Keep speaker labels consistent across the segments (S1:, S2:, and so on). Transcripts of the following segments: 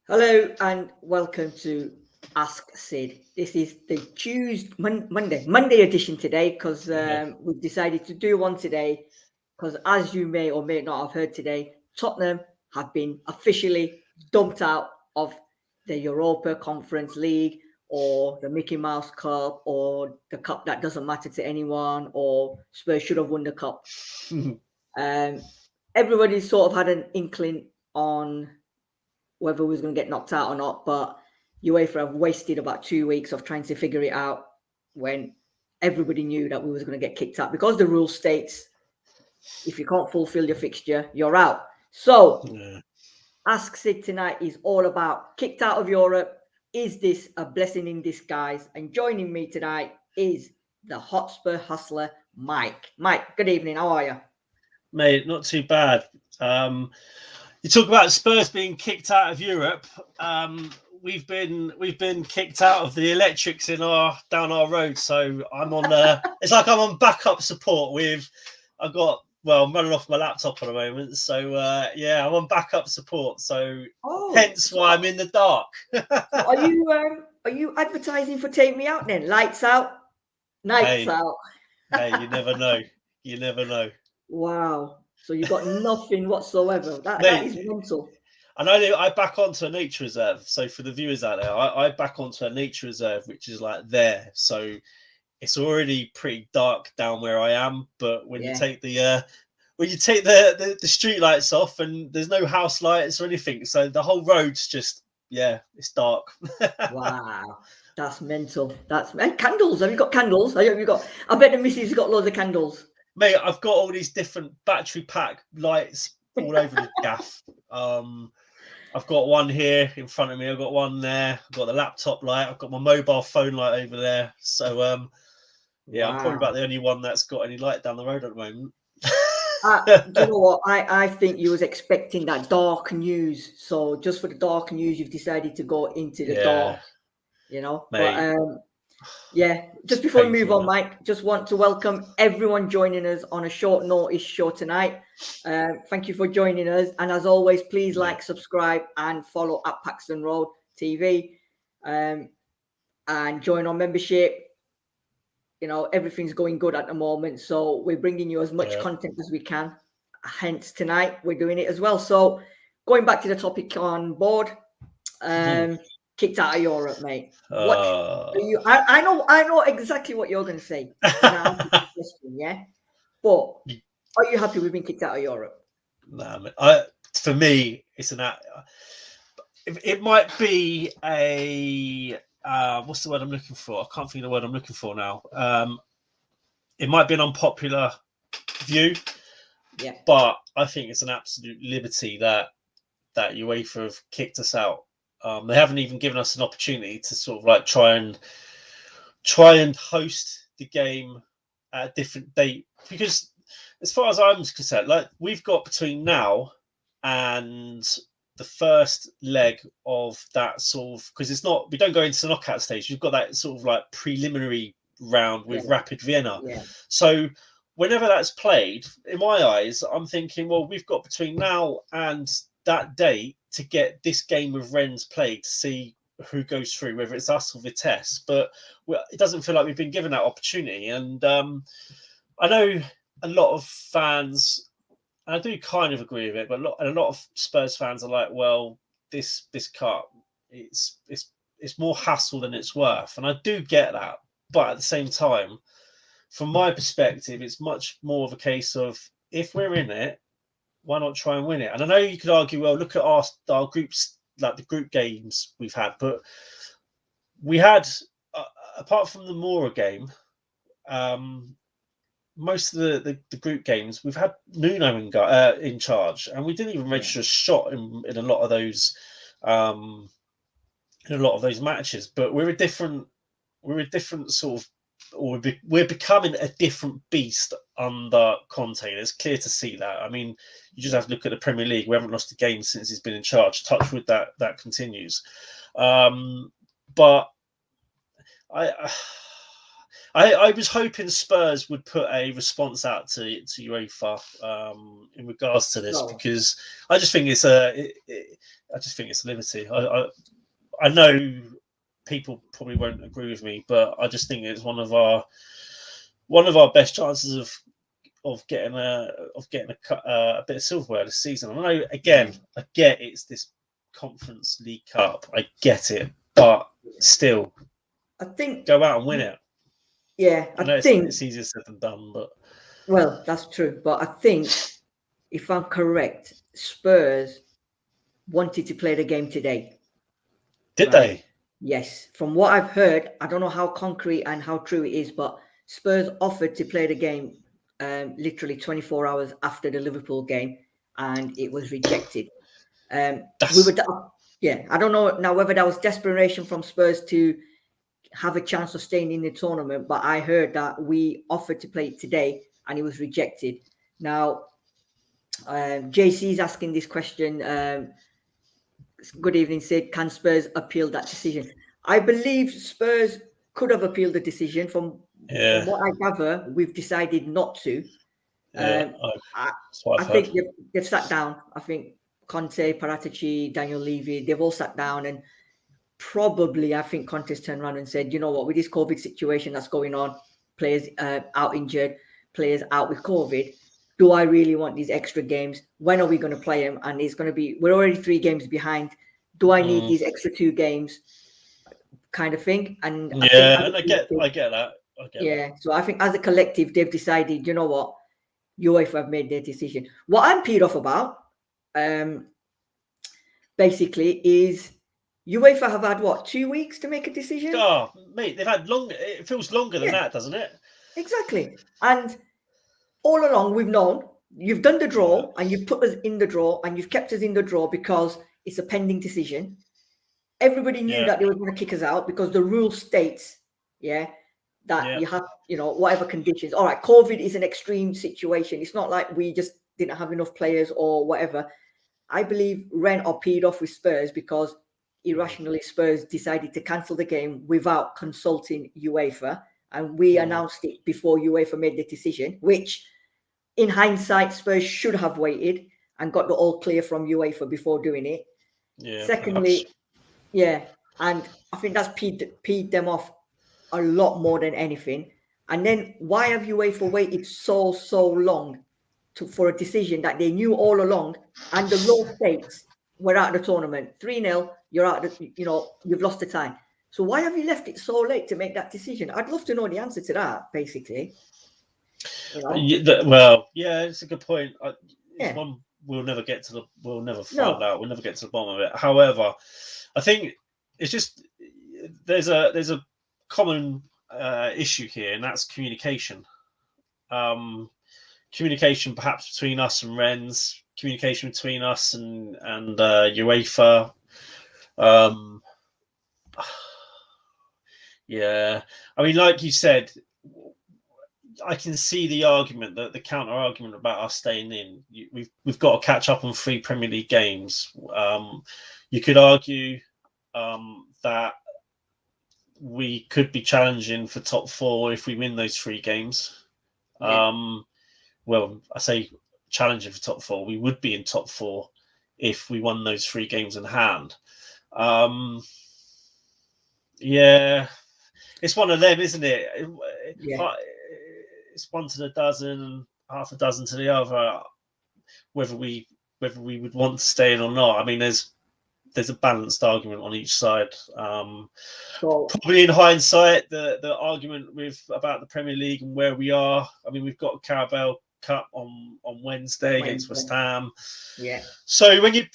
S1: Hello and welcome to Ask Sid. This is the Monday edition today because
S2: Yeah.
S1: we've decided to do one today because, as you may or may not have heard today, Tottenham have been officially dumped out of the Europa Conference League or the Mickey Mouse Cup or the cup that doesn't matter to anyone, or Spurs should have won the cup. Um, Everybody sort of had an inkling on whether we was going to get knocked out or not. But UEFA have wasted about 2 weeks of trying to figure it out when everybody knew that we was going to get kicked out because the rule states if you can't fulfill your fixture, you're out. So
S2: Yeah.
S1: Ask Sid tonight is all about kicked out of Europe. Is this a blessing in disguise? And joining me tonight is the Hotspur hustler, Mike. Mike, good evening. How are you?
S2: Mate, not too bad. You talk about Spurs being kicked out of Europe. We've been kicked out of the electrics down our road. So I'm on it's like I'm on backup support I'm running off my laptop at the moment. So yeah, I'm on backup support. So hence why I'm in the dark.
S1: Are you advertising for Take Me Out then? Lights out, nights out.
S2: Hey, you never know. You never know.
S1: Wow. So you got nothing whatsoever. That is mental.
S2: And I back onto a nature reserve. So for the viewers out there, I back onto a nature reserve, which is like there. So it's already pretty dark down where I am. But when you take the street lights off and there's no house lights or anything, so the whole road's just it's dark.
S1: Wow. That's mental. And candles. Have you got candles? I bet the missus has got loads of candles.
S2: Mate, I've got all these different battery pack lights all over the gaff. I've got one here in front of me. I've got one there. I've got the laptop light. I've got my mobile phone light over there. So,
S1: Wow.
S2: I'm probably about the only one that's got any light down the road at the moment.
S1: Do you know what? I think you was expecting that dark news. So just for the dark news, you've decided to go into the dark. You know,
S2: Mate,
S1: but yeah, just before we move on, Mike, just want to welcome everyone joining us on a short notice show tonight. Thank you for joining us. And as always, please like, subscribe, and follow at Paxton Road TV, and join our membership. You know, everything's going good at the moment. So we're bringing you as much content as we can. Hence, tonight we're doing it as well. So going back to the topic on board, kicked out of Europe, mate. What are you? I know exactly what you're going to say. Yeah, but are you happy with being kicked out of Europe?
S2: Nah, for me, it's it might be a what's the word I'm looking for? I can't think of the word I'm looking for now. It might be an unpopular view, but I think it's an absolute liberty that UEFA have kicked us out. They haven't even given us an opportunity to sort of like try and host the game at a different date, because as far as I'm concerned, like we've got between now and the first leg of that sort of, because we don't go into the knockout stage. You've got that sort of like preliminary round with Rapid Vienna. So whenever that's played, in my eyes, I'm thinking, well, we've got between now and that date to get this game of Rennes played to see who goes through, whether it's us or Vitesse. But it doesn't feel like we've been given that opportunity. And I know a lot of fans, and I do kind of agree with it, but a lot of Spurs fans are like, well, this cup, it's more hassle than it's worth. And I do get that. But at the same time, from my perspective, it's much more of a case of, if we're in it, why not try and win it? And I know you could argue, well, look at our groups, like the group games we've had, but we had, apart from the Mora game, most of the group games we've had Nuno in charge, and we didn't even register a shot in a lot of those matches. But we're a different sort of, or we're becoming a different beast under Conte. And it's clear to see that. I mean, you just have to look at the Premier League. We haven't lost a game since he's been in charge. Touch wood that continues. But I was hoping Spurs would put a response out to UEFA in regards to this, because I just think it's a liberty. I know people probably won't agree with me, but I just think it's one of our best chances of getting a bit of silverware this season. I know, again, I get it's this Conference League Cup. I get it, but still,
S1: I think
S2: go out and win it.
S1: Yeah,
S2: I think it's easier said than done, but
S1: well, that's true. But I think, if I'm correct, Spurs wanted to play the game today.
S2: Did they?
S1: Yes. From what I've heard, I don't know how concrete and how true it is, but Spurs offered to play the game literally 24 hours after the Liverpool game, and it was rejected. I don't know now whether that was desperation from Spurs to have a chance of staying in the tournament, but I heard that we offered to play it today and it was rejected. Now, JC is asking this question. Good evening, Sid. Can Spurs appeal that decision? I believe Spurs could have appealed the decision. From what I gather, we've decided not to. I think they've sat down. I think Conte, Paratici, Daniel Levy, they've all sat down, and probably I think Conte's turned around and said, you know what, with this COVID situation that's going on, players out injured, players out with COVID, do I really want these extra games? When are we going to play them? And it's going to be, we're already 3 games behind. Do I need these extra 2 games? Kind of thing. And
S2: I get that.
S1: So I think as a collective, they've decided, you know what, UEFA have made their decision. What I'm peed off about, basically, is UEFA have had 2 weeks to make a decision?
S2: Oh, mate, they've had longer. It feels longer than that, doesn't it?
S1: Exactly. And all along, we've known you've done the draw and you've put us in the draw and you've kept us in the draw because it's a pending decision. Everybody knew that they were going to kick us out because the rule states, that you have, whatever conditions. All right, COVID is an extreme situation. It's not like we just didn't have enough players or whatever. I believe Ren are peed off with Spurs because irrationally Spurs decided to cancel the game without consulting UEFA. And we announced it before UEFA made the decision, which in hindsight, Spurs should have waited and got the all clear from UEFA before doing it. Secondly, and I think that's peed them off a lot more than anything. And then why have UEFA waited so long for a decision that they knew all along? And the law states we're out of the tournament. 3-0, you're out. You've lost the time. So why have you left it so late to make that decision? I'd love to know the answer to that, basically.
S2: It's a good point. One we'll never get to we'll never find out. We'll never get to the bottom of it. However, I think it's just there's a common issue here, and that's communication. Communication perhaps between us and Rennes, communication between us and UEFA. I mean, like you said, I can see the argument, the counter argument about us staying in. We've got to catch up on 3 Premier League games. You could argue that we could be challenging for top 4 if we win those 3 games. Well, I say challenging for top 4. We would be in top 4 if we won those 3 games in hand. It's one of them, isn't it? It's one to the dozen and half a dozen to the other. Whether we would want to stay in or not. I mean, there's a balanced argument on each side. Probably in hindsight, the argument about the Premier League and where we are. I mean, we've got a Carabao Cup on Wednesday against West Ham. So when you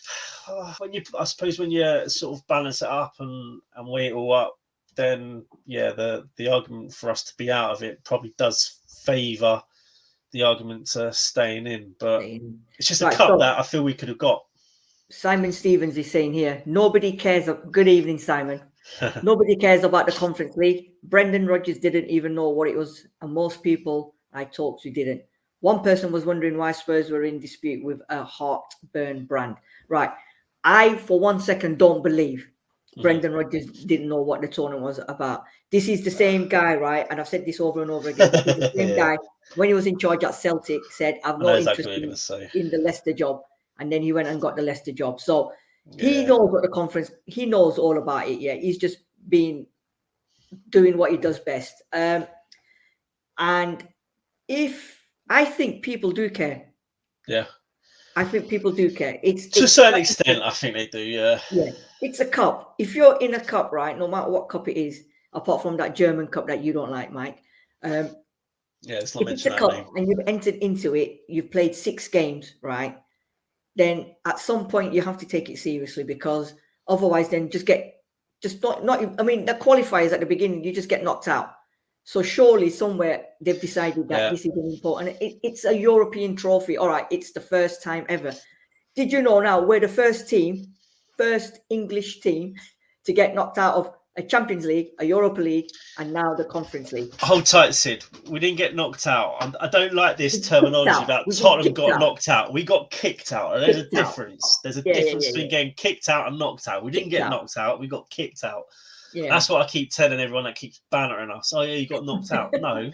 S2: I suppose when you sort of balance it up and weigh it all up, then the argument for us to be out of it probably does favour the argument to staying in. But it's just a cup that I feel we could have got.
S1: Simon Stevens is saying here, nobody cares. Good evening, Simon. Nobody cares about the Conference League. Brendan Rodgers didn't even know what it was, and most people I talked to didn't. One person was wondering why Spurs were in dispute with a heartburn brand. Right. I, for 1 second, don't believe Brendan Rodgers didn't know what the tournament was about. This is the same guy, right? And I've said this over and over again. This is the same guy when he was in charge at Celtic said, "I've no interest in the Leicester job," and then he went and got the Leicester job. So he knows what the conference. He knows all about it. Yeah, he's just been doing what he does best. And if I think people do care.
S2: Yeah.
S1: I think people do care. It's
S2: to a certain extent, I think they do. Yeah.
S1: Yeah. It's a cup. If you're in a cup, right, no matter what cup it is, apart from that German cup that you don't like, Mike.
S2: It's not
S1: if it's a cup and you've entered into it, you've played 6 games, right? Then at some point you have to take it seriously, because otherwise, then not. I mean, the qualifiers at the beginning, you just get knocked out. So surely somewhere they've decided that this is an important. It's a European trophy. All right, it's the first time ever. Did you know now we're the first English team to get knocked out of a Champions League, a Europa League, and now the Conference League?
S2: Hold tight, Sid. We didn't get knocked out. I don't like this terminology about Tottenham got knocked out. We got kicked out. There's a difference. There's a difference between getting kicked out and knocked out. We didn't get knocked out. We got kicked out. Yeah. That's what I keep telling everyone that keeps bantering us. Oh, yeah, you got knocked out. No.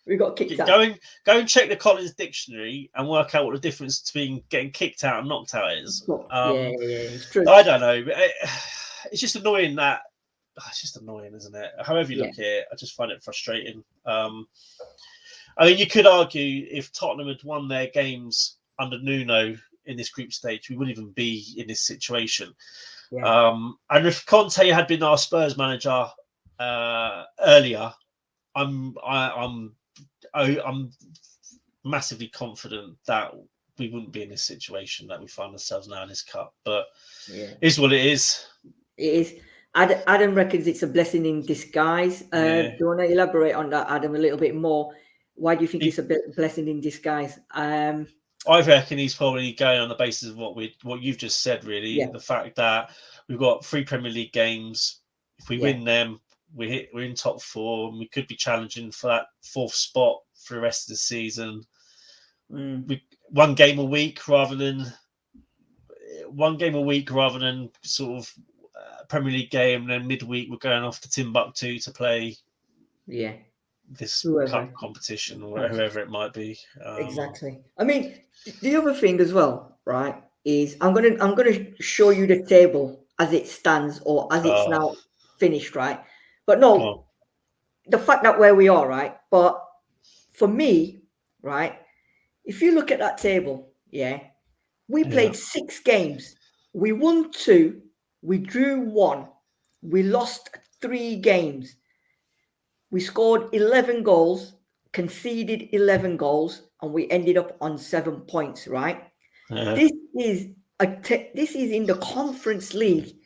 S1: We got kicked out.
S2: Go and check the Collins Dictionary and work out what the difference between getting kicked out and knocked out is.
S1: It's true.
S2: I don't know. It's just annoying that. It's just annoying, isn't it? However you look at it, I just find it frustrating. I mean, you could argue if Tottenham had won their games under Nuno in this group stage, we wouldn't even be in this situation. Yeah. And if Conte had been our Spurs manager earlier, I'm massively confident that we wouldn't be in this situation that we find ourselves now in this cup. But it is what it is.
S1: It is. Adam reckons it's a blessing in disguise. Do you want to elaborate on that, Adam, a little bit more? Why do you think it's a blessing in disguise?
S2: I reckon he's probably going on the basis of what you've just said, really. Yeah. The fact that we've got 3 Premier League games. If we win them, we're in top 4, and we could be challenging for that 4th spot for the rest of the season. One game a week rather than sort of Premier League game, and then midweek we're going off to Timbuktu to play this cup competition or whoever it might be.
S1: Exactly. I mean, the other thing as well, right, is I'm gonna show you the table as it stands or as it's now finished, right? But no, the fact that where we are, right? But for me, right, if you look at that table, we played 6 games. We won 2, we drew 1, we lost 3 games. We scored 11 goals, conceded 11 goals, and we ended up on 7 points, right? This is in the Conference League,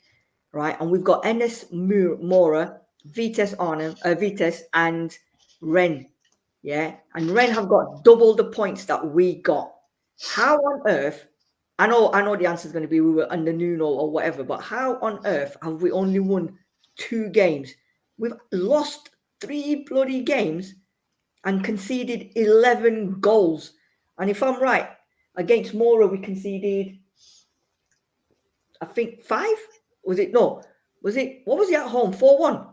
S1: right? And we've got NS Mora, Vitesse and Rennes, and Rennes have got double the points that we got. How on earth? I know the answer is going to be we were under Nuno or whatever, but how on earth have we only won 2 games? We've lost 3 bloody games and conceded 11 goals. And if I'm right, against Mora we conceded, I think 5. Was it? No. Was it? What was it at home? 4-1.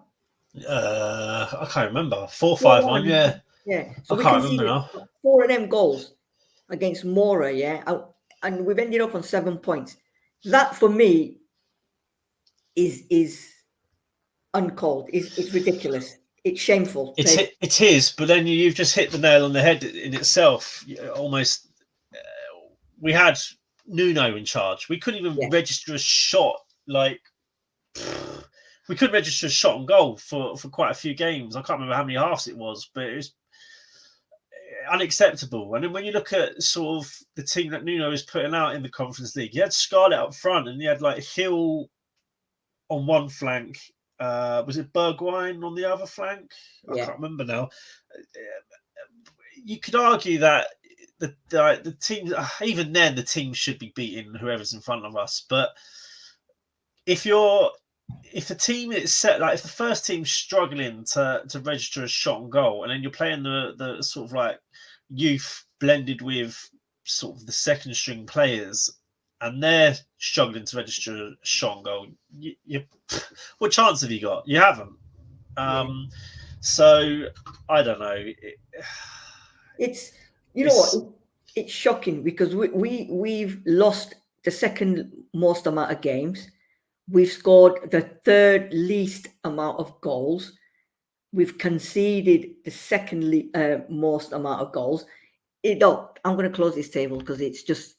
S2: I can't remember. 4-5-1. Yeah.
S1: Yeah. So
S2: I can't remember now.
S1: 4 of them goals against Mora. And we've ended up on 7 points. That for me is uncalled. It's ridiculous. It's shameful.
S2: It is, but then you've just hit the nail on the head in itself. Almost, we had Nuno in charge. We couldn't even register a shot. We couldn't register a shot on goal for quite a few games. I can't remember how many halves it was, but it was unacceptable. And then when you look at sort of the team that Nuno is putting out in the Conference League, he had Scarlett up front, and he had Hill on one flank. Was it Bergwijn on the other flank? I can't remember now. You could argue that the team, even then, the team should be beating whoever's in front of us. But if the team is set, if the first team's struggling to register a shot on goal, and then you're playing the sort of youth blended with sort of the second string players, and they're struggling to register a strong goal, what chance have you got? You haven't. So I don't know.
S1: It's know what, it's shocking because we've lost the second most amount of games. We've scored the third least amount of goals. We've conceded the second most amount of goals. I'm going to close this table because it's just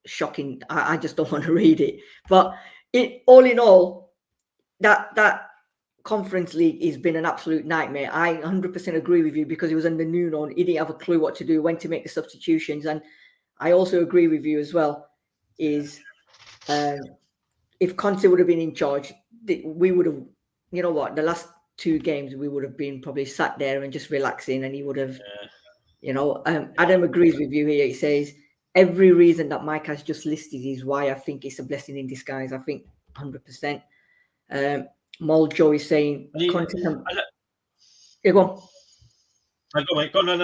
S1: shocking. I just don't want to read it. But all in all, that Conference League has been an absolute nightmare. I 100% agree with you because he was under Nuno. He didn't have a clue what to do, when to make the substitutions. And I also agree with you as well, is if Conte would have been in charge, we would have, you know what, the last 2 games, we would have been probably sat there and just relaxing, and he would have, Adam agrees with you here. He says, every reason that Mike has just listed is why I think it's a blessing in disguise. I think 100%. Mol Joe is saying,
S2: yeah, go on. Go, mate. Go. No.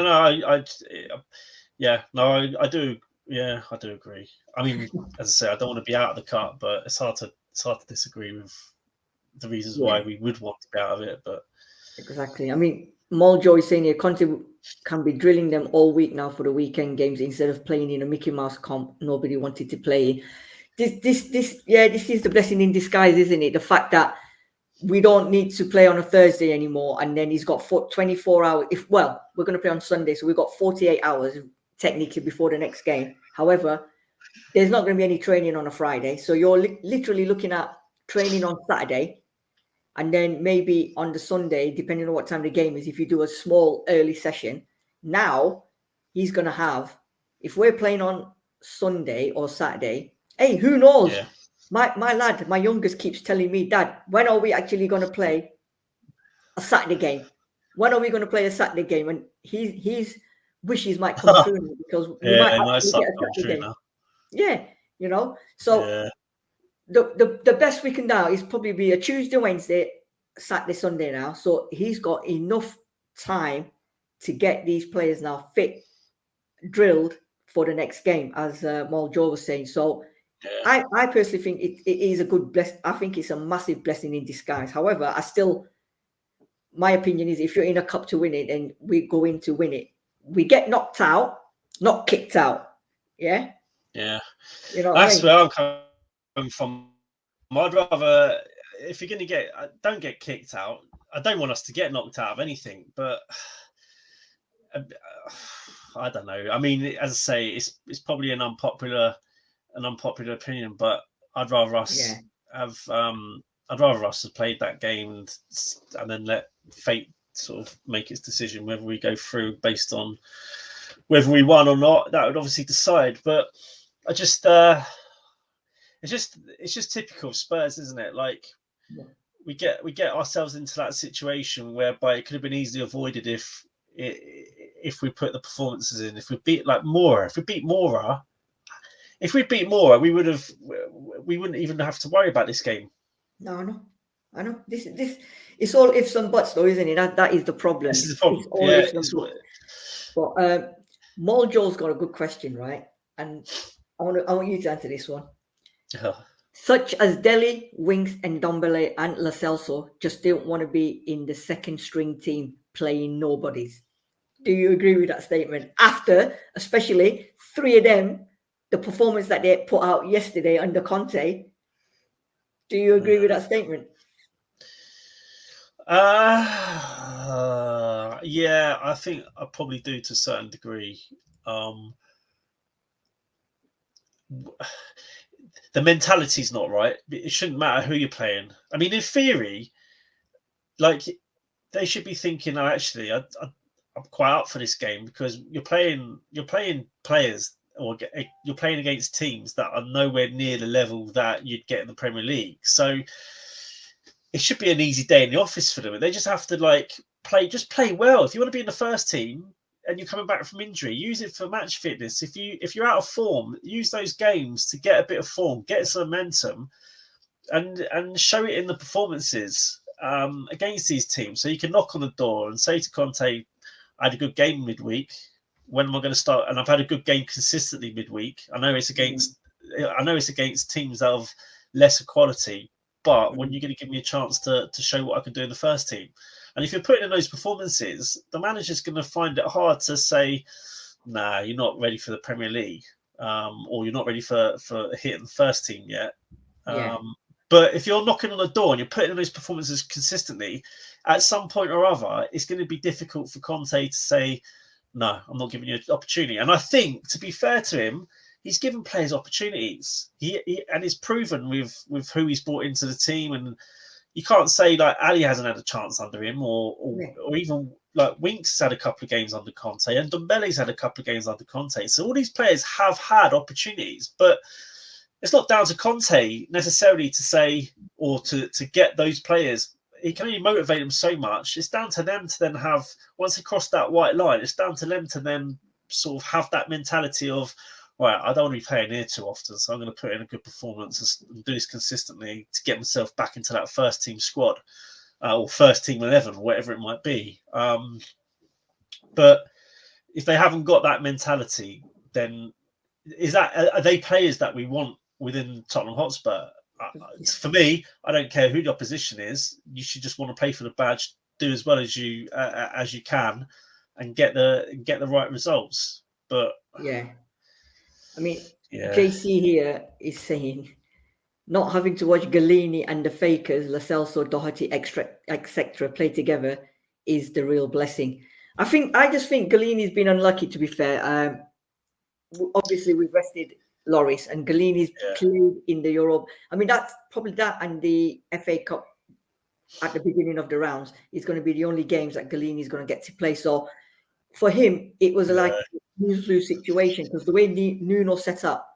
S2: I do. Yeah, I do agree. I mean, as I say, I don't want to be out of the cut, but it's hard to disagree with the reasons why we would want to be out of it. But
S1: exactly. I mean, Mol Joe is saying here, Conte can be drilling them all week now for the weekend games instead of playing in a Mickey Mouse comp nobody wanted to play. This is the blessing in disguise, isn't it? The fact that we don't need to play on a Thursday anymore, and then he's got 24 hours. We're going to play on Sunday, so we've got 48 hours technically before the next game. However, there's not going to be any training on a Friday, so you're literally looking at training on Saturday, and then maybe on the Sunday, depending on what time the game is, if you do a small early session. Now he's going to have, if we're playing on Sunday or Saturday, hey, who knows? Yeah. My lad, my youngest, keeps telling me, Dad, when are we actually going to play a Saturday game? When are we going to play a Saturday game? And his wishes might come true because we might actually get a Saturday game. Now. Yeah, So the best we can now is probably be a Tuesday, Wednesday, Saturday, Sunday now. So he's got enough time to get these players now fit, drilled for the next game, as Mal Joe was saying. So I personally think it is a good blessing. I think it's a massive blessing in disguise. However, my opinion is, if you're in a cup to win it, then we go in to win it. We get knocked out, not kicked out. Yeah.
S2: Yeah. That's where I'm coming from. I'd rather, if you're going to don't get kicked out. I don't want us to get knocked out of anything, but I don't know. I mean, as I say, it's probably an unpopular opinion, but I'd rather us have played that game and then let fate sort of make its decision whether we go through based on whether we won or not. That would obviously decide. But I just it's just typical of Spurs, isn't it? Like we get ourselves into that situation whereby it could have been easily avoided if we put the performances in. If we beat Mora, we wouldn't even have to worry about this game.
S1: No, I know. This it's all ifs and buts, though, isn't it? That is the problem.
S2: This is the problem.
S1: But Mol Joe's got a good question, right? And I want you to answer this one. Such as Dele, Winks, and Ndombele and Lo Celso just don't want to be in the second string team playing nobodies. Do you agree with that statement? After, especially 3 of them, the performance that they put out yesterday under Conte, do you agree with that statement?
S2: Yeah, I think I probably do to a certain degree. The mentality's not right. It shouldn't matter who you're playing. I mean, in theory, they should be thinking, "Oh, actually, I'm quite up for this game," because you're playing players, or you're playing against teams that are nowhere near the level that you'd get in the Premier League. So it should be an easy day in the office for them. They just have to play well. If you want to be in the first team and you're coming back from injury, use it for match fitness. If you're out of form, use those games to get a bit of form, get some momentum, and show it in the performances against these teams. So you can knock on the door and say to Conte, "I had a good game midweek. When am I going to start?" And I've had a good game consistently midweek. I know it's against I know it's against teams that have lesser quality, but when you're going to give me a chance to show what I can do in the first team, and if you're putting in those performances, the manager's going to find it hard to say, nah, you're not ready for the Premier League, or you're not ready for hitting the first team yet. But if you're knocking on the door and you're putting in those performances consistently, at some point or other, it's going to be difficult for Conte to say, no, I'm not giving you an opportunity. And I think, to be fair to him, he's given players opportunities. And he's proven with who he's brought into the team. And you can't say like Ali hasn't had a chance under him, or even like Winks had a couple of games under Conte, and Dombele's had a couple of games under Conte. So all these players have had opportunities, but it's not down to Conte necessarily to say, or to get those players. He can only motivate them so much. It's down to them to then have, once they cross that white line, it's down to them to then sort of have that mentality of, right, I don't want to be playing here too often, so I'm going to put in a good performance and do this consistently to get myself back into that first team squad, or first team 11, whatever it might be. But if they haven't got that mentality, then are they players that we want within Tottenham Hotspur? For me, I don't care who the opposition is. You should just want to play for the badge, do as well as you can, and get the right results. But
S1: I mean, JC here is saying not having to watch Galini and the fakers, Lo Celso, Doherty, etc. play together is the real blessing. I just think Galini's been unlucky, to be fair. Obviously, we've rested Lloris, and Galini's played in the Europe. I mean, that's probably that and the FA Cup at the beginning of the rounds is going to be the only games that Galini's going to get to play. So for him, it was like a lose-lose situation, because the way Nuno set up,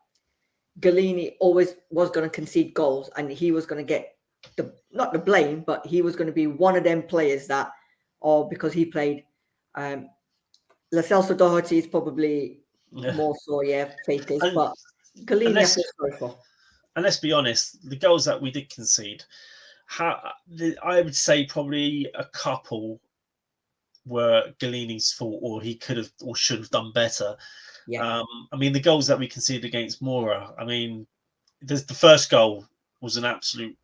S1: Galini always was going to concede goals, and he was going to get not the blame, but he was going to be one of them players that, or because he played. Lo Celso, Doherty is probably more so, fakers, but Galini I feel sorry for.
S2: And let's be honest, the goals that we did concede, I would say probably a couple were Galini's fault, or he could have or should have done better. I mean, the goals that we conceded against Mora, I mean, the first goal was an absolute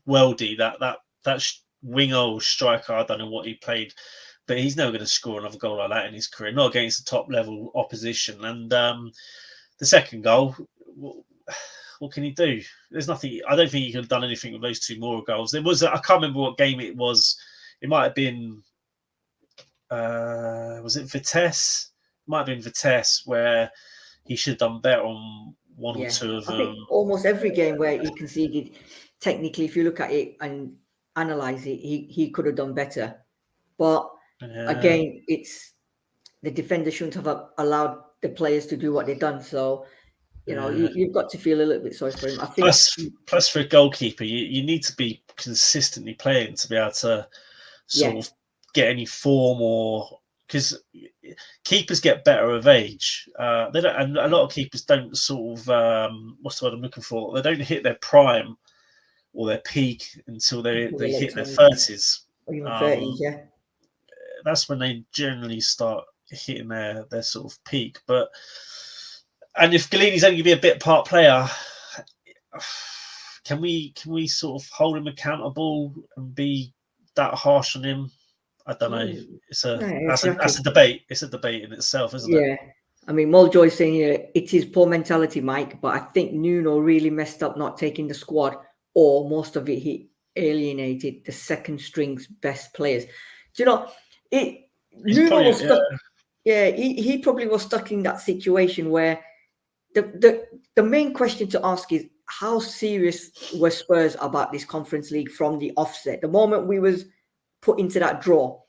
S2: worldie. That winger or striker, I don't know what he played, but he's never going to score another goal like that in his career, not against the top level opposition. And the second goal, what can he do? There's nothing. I don't think he could have done anything with those two Mora goals. There was I can't remember what game it was. It might have been. Was it Vitesse? It might have been Vitesse, where he should have done better on one or two of them.
S1: I think almost every game where he conceded, technically, if you look at it and analyze it, he could have done better. But again, it's the defender shouldn't have allowed the players to do what they've done. So, you've got to feel a little bit sorry for him. I think
S2: plus for a goalkeeper, you need to be consistently playing to be able to sort of get any form, or because keepers get better with age. They don't, and a lot of keepers don't sort of what's the word I'm looking for? They don't hit their prime or their peak until they hit their 30s.
S1: Or even 30s,
S2: that's when they generally start hitting their sort of peak. And if Galini's only going to be a bit part player, can we sort of hold him accountable and be that harsh on him? I don't know. That's a debate. It's a debate in itself, isn't it?
S1: Yeah. I mean, Muljoy's saying here, it is poor mentality, Mike, but I think Nuno really messed up not taking the squad, or most of it, he alienated the second string's best players. Do you know, Nuno was stuck. He probably was stuck in that situation where the main question to ask is, how serious were Spurs about this Conference League from the offset? The moment we was put into that draw,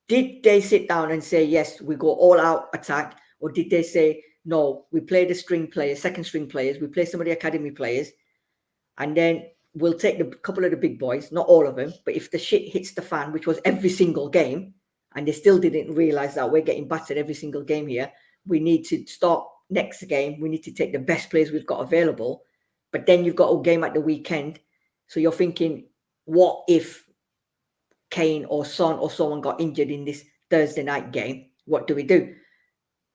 S1: did they sit down and say, yes, we go all out attack? Or did they say, no, we play the string players, second string players, we play some of the academy players, and then we'll take a couple of the big boys, not all of them, but if the shit hits the fan, which was every single game, and they still didn't realize that we're getting battered every single game here, we need to start next game, we need to take the best players we've got available. But then you've got a game at the weekend, so you're thinking, what if Kane or Son or someone got injured in this Thursday night game? What do we do?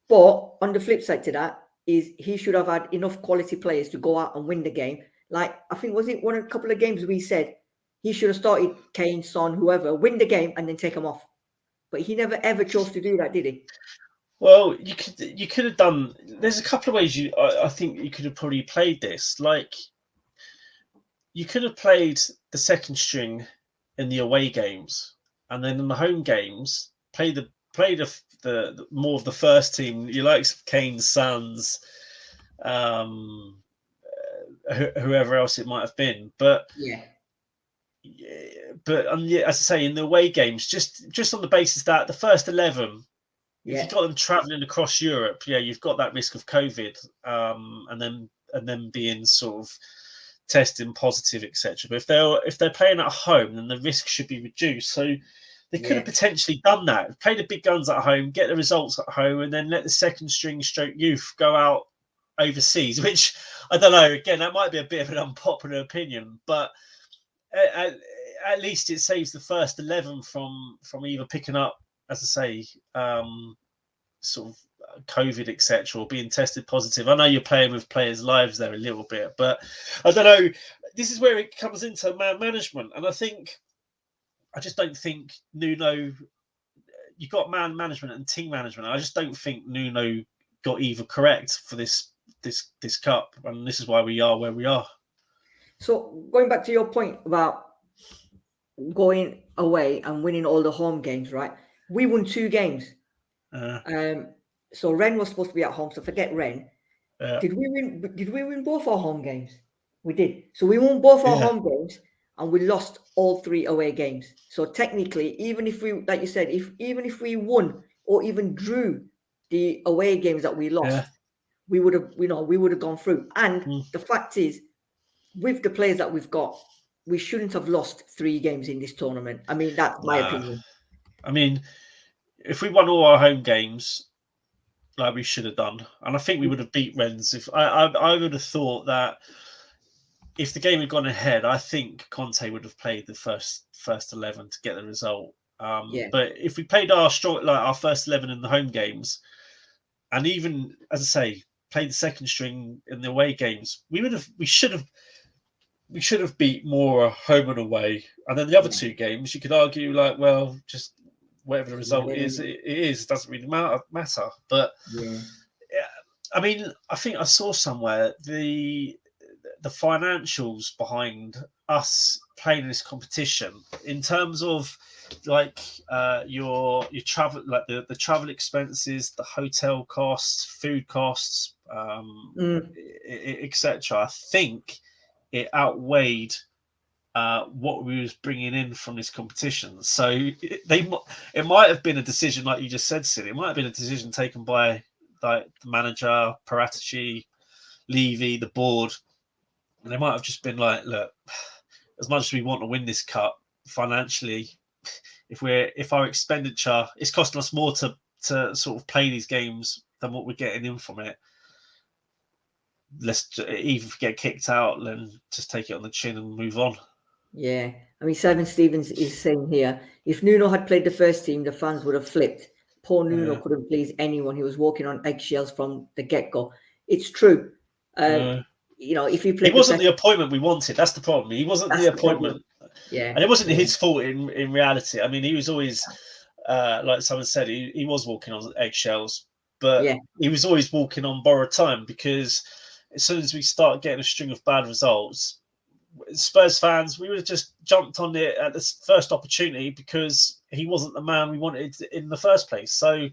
S1: But on the flip side to that, is he should have had enough quality players to go out and win the game. Like, I think, was it a couple of games we said he should have started Kane, Son, whoever, win the game and then take them off. But he never ever chose to do that, did he?
S2: Well, you could have done. There's a couple of ways I think you could have probably played this. Like, you could have played the second string in the away games, and then in the home games play the more of the first team. You like Kane's Sons, whoever else it might have been, but as I say, in the away games, just on the basis that the first 11, if you've got them travelling across Europe, you've got that risk of COVID, and then being sort of testing positive, etc. But if they're playing at home, then the risk should be reduced. So they could have potentially done that, play the big guns at home, get the results at home, and then let the second string stroke youth go out overseas. Which, I don't know. Again, that might be a bit of an unpopular opinion, but at least it saves the first 11 from either picking up, as I say, sort of COVID, etc., or being tested positive. I know you're playing with players' lives there a little bit, but I don't know. This is where it comes into man management, and I just don't think Nuno. You've got man management and team management. I just don't think Nuno got either correct for this cup, and this is why we are where we are.
S1: So going back to your point about going away and winning all the home games, right? We won 2 games. So Rennes was supposed to be at home, so forget Rennes. Did we win both our home games? We did. So we won both our home games and we lost all 3 away games. So technically, even if we, like you said, even if we won or even drew the away games that we lost, we would have gone through. And the fact is, with the players that we've got, we shouldn't have lost 3 games in this tournament. I mean, that's my opinion.
S2: I mean, if we won all our home games, like we should have done, and I think we would have beat Rennes. If I would have thought that if the game had gone ahead, I think Conte would have played the first 11 to get the result. But if we played our first 11 in the home games, and even, as I say, played the second string in the away games, we should have beat more home and away. And then the other 2 games, you could argue just whatever the result is, it doesn't really matter. But I mean, I think I saw somewhere the financials behind us playing this competition in terms of your travel, like the travel expenses, the hotel costs, food costs, etc. I think it outweighed what we was bringing in from this competition. So it might have been a decision, like you just said, Sid. It might have been a decision taken by the manager, PRTv, Levy, the board, and they might have just been like, look, as much as we want to win this cup financially, if our expenditure is costing us more to sort of play these games than what we're getting in from it, let's even get kicked out, then just take it on the chin and move on.
S1: Yeah, I mean, Simon Stevens is saying here, if Nuno had played the first team, the fans would have flipped. Poor Nuno couldn't please anyone. He was walking on eggshells from the get-go. It's true. If he played,
S2: it wasn't the appointment we wanted. That's the problem. He wasn't the appointment.
S1: Yeah,
S2: and it wasn't his fault in reality. I mean, he was always, like someone said, he was walking on eggshells, but he was always walking on borrowed time, because as soon as we start getting a string of bad results, Spurs fans, we would have just jumped on it at the first opportunity because he wasn't the man we wanted in the first place. So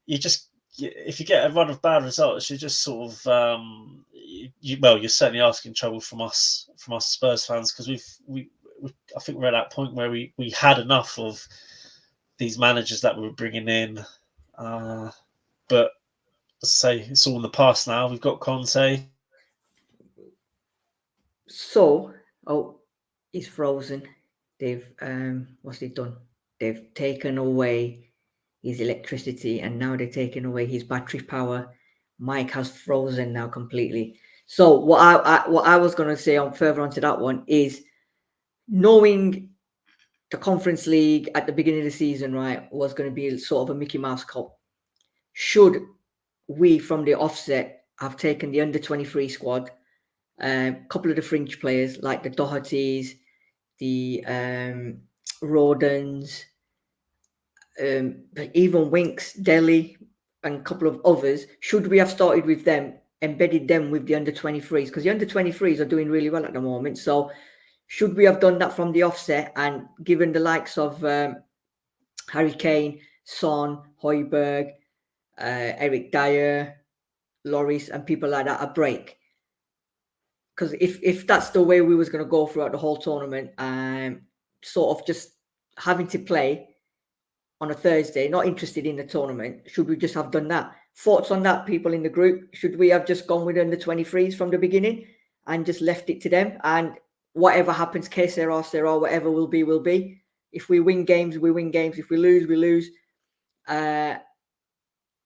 S2: if you get a run of bad results, you're just sort of you're certainly asking trouble from us Spurs fans, because I think we're at that point where we had enough of these managers that we were bringing in, but as I say, it's all in the past now. We've got Conte.
S1: So, he's frozen. They've what's he done? They've taken away his electricity, and now they're taking away his battery power. Mike has frozen now completely. So what I was going to say further on to that one is, knowing the Conference League at the beginning of the season, right, was going to be sort of a Mickey Mouse Cup. Should we from the offset have taken the under-23 squad, a couple of the fringe players like the Dohertys, the Rodens, even Winks, Delhi, and a couple of others. Should we have started with them, embedded them with the under-23s? Because the under-23s are doing really well at the moment. So should we have done that from the offset and given the likes of Harry Kane, Son, Højbjerg, Eric Dyer, Lloris, and people like that a break? Because if that's the way we was going to go throughout the whole tournament, sort of just having to play on a Thursday, not interested in the tournament, should we just have done that? Thoughts on that, people in the group? Should we have just gone with the 23s from the beginning and just left it to them? And whatever happens, que sera, sera, whatever will be, will be. If we win games, we win games. If we lose, we lose.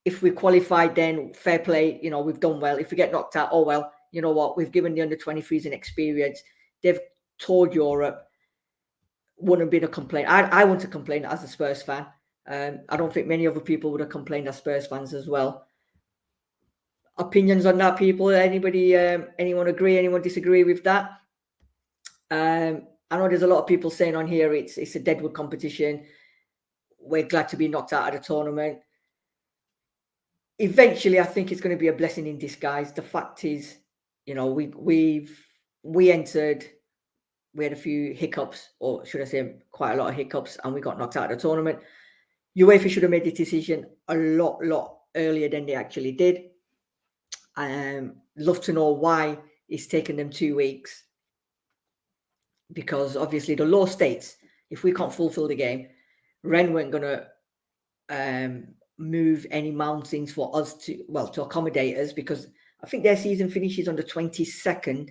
S1: If we qualified, then fair play, you know, we've done well. If we get knocked out, oh well, you know what, we've given the under-23s an experience. They've toured Europe. Wouldn't be a complaint. I want to complain as a Spurs fan. I don't think many other people would have complained as Spurs fans as well. Opinions on that, people? Anybody, anyone agree? Anyone disagree with that? I know there's a lot of people saying on here it's a deadwood competition. We're glad to be knocked out of the tournament. Eventually, I think it's going to be a blessing in disguise. The fact is, you know, we entered. We had a few hiccups, or should I say quite a lot of hiccups, and we got knocked out of the tournament. UEFA should have made the decision a lot earlier than they actually did. Love to know why it's taken them 2 weeks. Because obviously the law states if we can't fulfill the game, Ren weren't going to move any mountains for us to accommodate us, because I think their season finishes on the 22nd.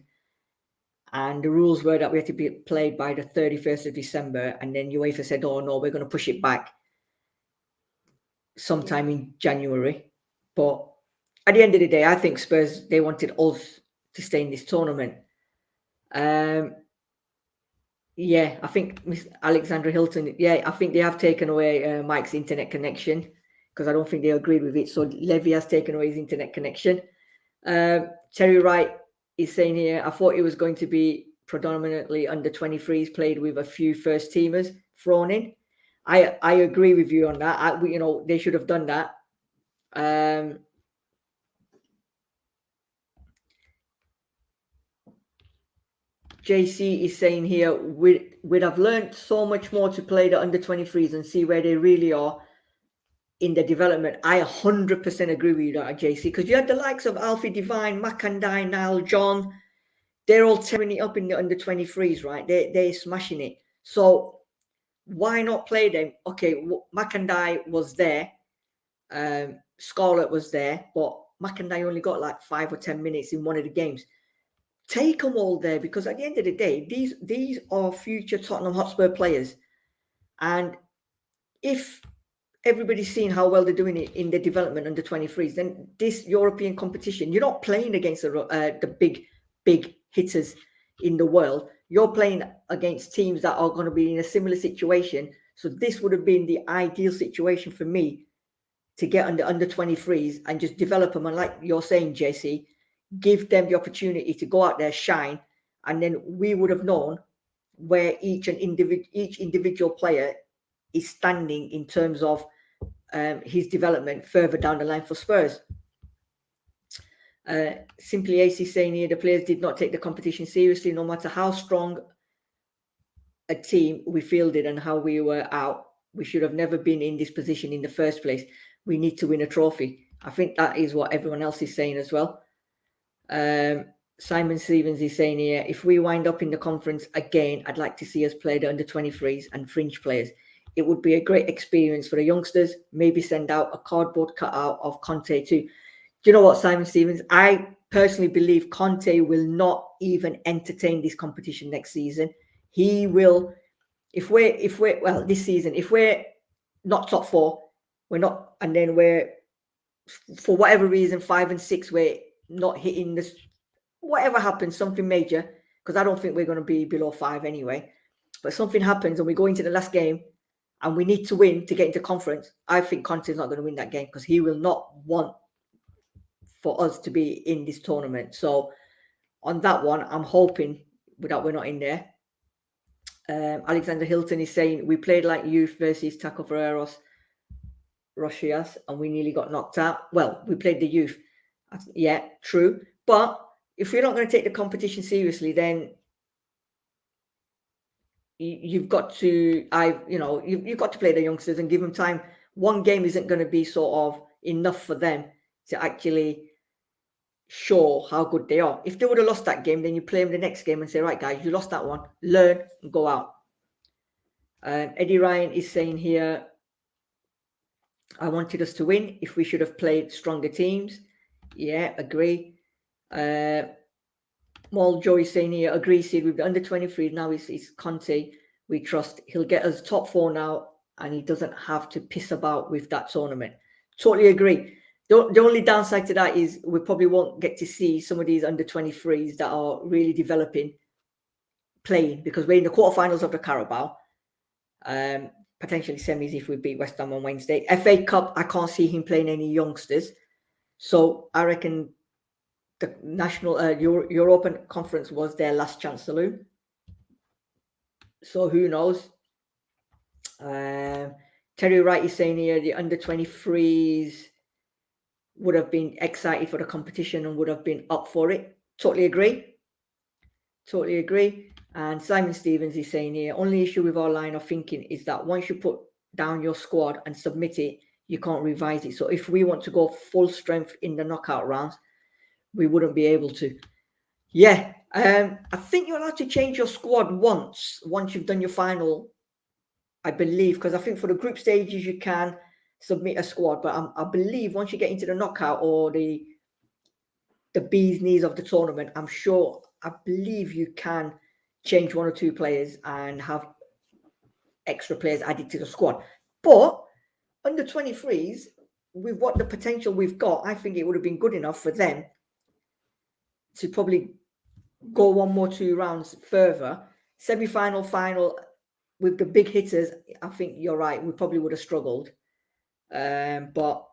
S1: And the rules were that we had to be played by the 31st of December. And then UEFA said, oh, no, we're going to push it back sometime in January. But at the end of the day, I think Spurs, they wanted us to stay in this tournament. Yeah, I think Alexandra Hilton, I think they have taken away Mike's internet connection, because I don't think they agreed with it. So Levy has taken away his internet connection. Terry Wright is saying here, I thought it was going to be predominantly under 23s played with a few first teamers thrown in. I agree with you on that. You know, they should have done that. JC is saying here, we'd have learned so much more to play the under 23s and see where they really are in the development. I 100% agree with you, JC, because you had the likes of Alfie Devine, Makandai, Niall John. They're all tearing it up in the under 23s, right? They're smashing it. So why not play them? Okay, Makandai was there. Scarlett was there, but Makandai only got like 5 or 10 minutes in one of the games. Take them all there, because at the end of the day, these are future Tottenham Hotspur players. And if everybody's seen how well they're doing it in the development under 23s, then this European competition, you're not playing against the big hitters in the world. You're playing against teams that are going to be in a similar situation. So this would have been the ideal situation for me to get under 23s and just develop them. And like you're saying, JC, give them the opportunity to go out there, shine, and then we would have known where each individual player is standing in terms of his development further down the line for Spurs. Simply AC saying here, the players did not take the competition seriously, no matter how strong a team we fielded and how we were out. We should have never been in this position in the first place. We need to win a trophy. I think that is what everyone else is saying as well. Simon Stevens is saying here, if we wind up in the conference again, I'd like to see us play the under 23s and fringe players. It would be a great experience for the youngsters. Maybe send out a cardboard cutout of Conte too. Do you know what, Simon Stevens? I personally believe Conte will not even entertain this competition next season. He will, if we're this season, if we're not top 4, we're not, and then we're, for whatever reason, 5 and 6, we're not hitting this, whatever happens, something major, because I don't think we're going to be below 5 anyway, but something happens and we go into the last game and we need to win to get into conference, I think Conte's not going to win that game, because he will not want for us to be in this tournament. So on that one, I'm hoping that we're not in there. Alexander Hilton is saying we played like youth versus Taco Ferreros Rushias and we nearly got knocked out. Well, we played the youth. Yeah, true. But if we're not going to take the competition seriously, then you've got to, you've got to play the youngsters and give them time. One game isn't going to be sort of enough for them to actually show how good they are. If they would have lost that game, then you play them the next game and say, right, guys, you lost that one. Learn and go out. Eddie Ryan is saying here, I wanted us to win if we should have played stronger teams. Yeah, agree. Maul Joe is saying here, agree, Sid, with the under 23, now it's Conte. We trust he'll get us top 4 now and he doesn't have to piss about with that tournament. Totally agree. The only downside to that is we probably won't get to see some of these under 23s that are really developing playing because we're in the quarterfinals of the Carabao. Potentially semis if we beat West Ham on Wednesday. FA Cup, I can't see him playing any youngsters. So I reckon the National European Conference was their last chance saloon. So who knows? Terry Wright is saying here the under 23s would have been excited for the competition and would have been up for it. Totally agree. Totally agree. And Simon Stevens is saying here, only issue with our line of thinking is that once you put down your squad and submit it, you can't revise it. So if we want to go full strength in the knockout rounds, we wouldn't be able to. Yeah, I think you're allowed to change your squad once you've done your final, I believe, because I think for the group stages you can submit a squad, but I believe once you get into the knockout or the bee's knees of the tournament, I believe you can change 1 or 2 players and have extra players added to the squad. But under 23s, with what the potential we've got, I think it would have been good enough for them to probably go 1 more 2 rounds further. Semi-final, final, with the big hitters, I think you're right, we probably would have struggled. But